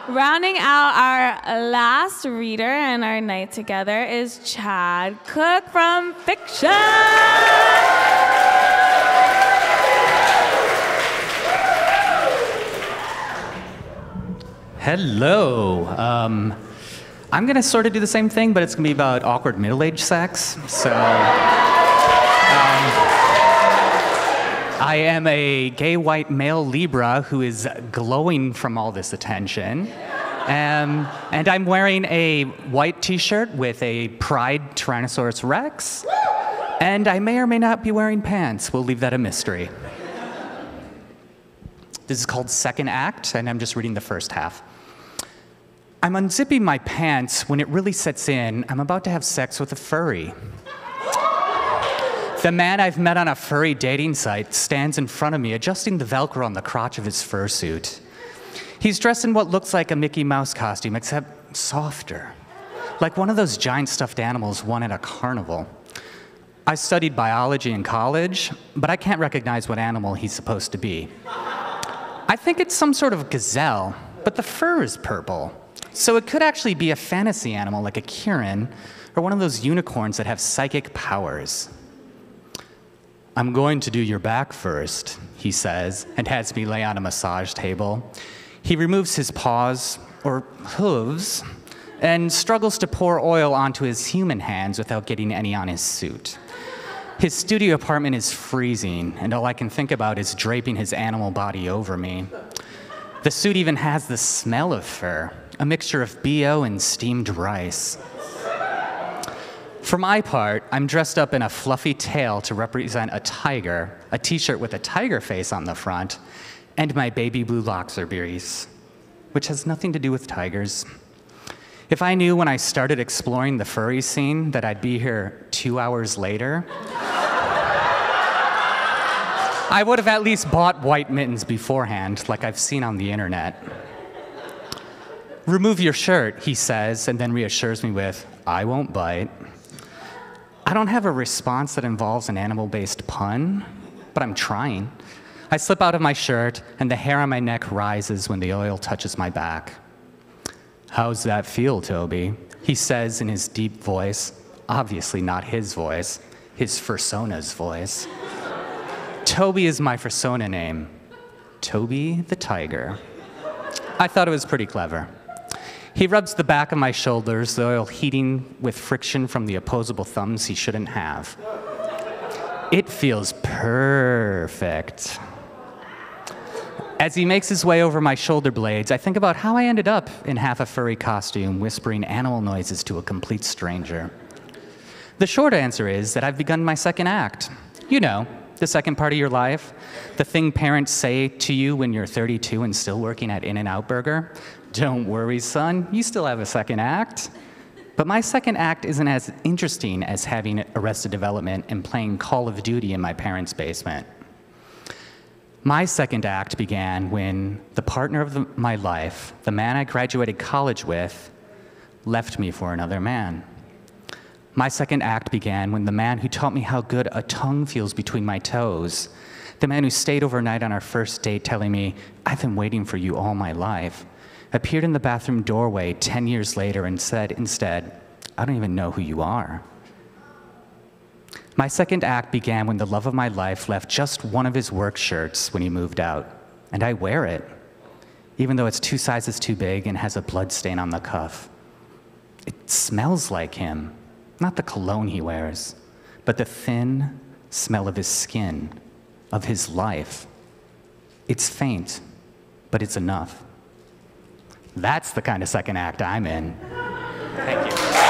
Rounding out our last reader in our night together is Chad Koch from Fiction. Hello. I'm going to sort of do the same thing, but it's going to be about awkward middle-aged sex. So, I am a gay white male Libra who is glowing from all this attention. And I'm wearing a white t-shirt with a Pride Tyrannosaurus Rex. And I may or may not be wearing pants. We'll leave that a mystery. This is called Second Act, and I'm just reading the first half. I'm unzipping my pants when it really sets in. I'm about to have sex with a furry. The man I've met on a furry dating site stands in front of me, adjusting the Velcro on the crotch of his fursuit. He's dressed in what looks like a Mickey Mouse costume, except softer. Like one of those giant stuffed animals won at a carnival. I studied biology in college, but I can't recognize what animal he's supposed to be. I think it's some sort of gazelle, but the fur is purple. So it could actually be a fantasy animal like a Kirin, or one of those unicorns that have psychic powers. I'm going to do your back first, he says, and has me lay on a massage table. He removes his paws, or hooves, and struggles to pour oil onto his human hands without getting any on his suit. His studio apartment is freezing, and all I can think about is draping his animal body over me. The suit even has the smell of fur, a mixture of BO and steamed rice. For my part, I'm dressed up in a fluffy tail to represent a tiger, a t-shirt with a tiger face on the front, and my baby blue Loxerberries, which has nothing to do with tigers. If I knew when I started exploring the furry scene that I'd be here 2 hours later, I would have at least bought white mittens beforehand, like I've seen on the internet. Remove your shirt, he says, and then reassures me with, I won't bite. I don't have a response that involves an animal-based pun, but I'm trying. I slip out of my shirt, and the hair on my neck rises when the oil touches my back. How's that feel, Toby? He says in his deep voice, obviously not his voice, his fursona's voice. Toby is my fursona name. Toby the Tiger. I thought it was pretty clever. He rubs the back of my shoulders, the oil heating with friction from the opposable thumbs he shouldn't have. It feels perfect. As he makes his way over my shoulder blades, I think about how I ended up in half a furry costume, whispering animal noises to a complete stranger. The short answer is that I've begun my second act. You know, the second part of your life, the thing parents say to you when you're 32 and still working at In-N-Out Burger. Don't worry, son, you still have a second act. But my second act isn't as interesting as having Arrested Development and playing Call of Duty in my parents' basement. My second act began when the partner of my life, the man I graduated college with, left me for another man. My second act began when the man who taught me how good a tongue feels between my toes, the man who stayed overnight on our first date telling me, I've been waiting for you all my life, appeared in the bathroom doorway 10 years later and said instead, I don't even know who you are. My second act began when the love of my life left just one of his work shirts when he moved out, and I wear it, even though it's 2 sizes too big and has a blood stain on the cuff. It smells like him, not the cologne he wears, but the thin smell of his skin, of his life. It's faint, but it's enough. That's the kind of second act I'm in. Thank you.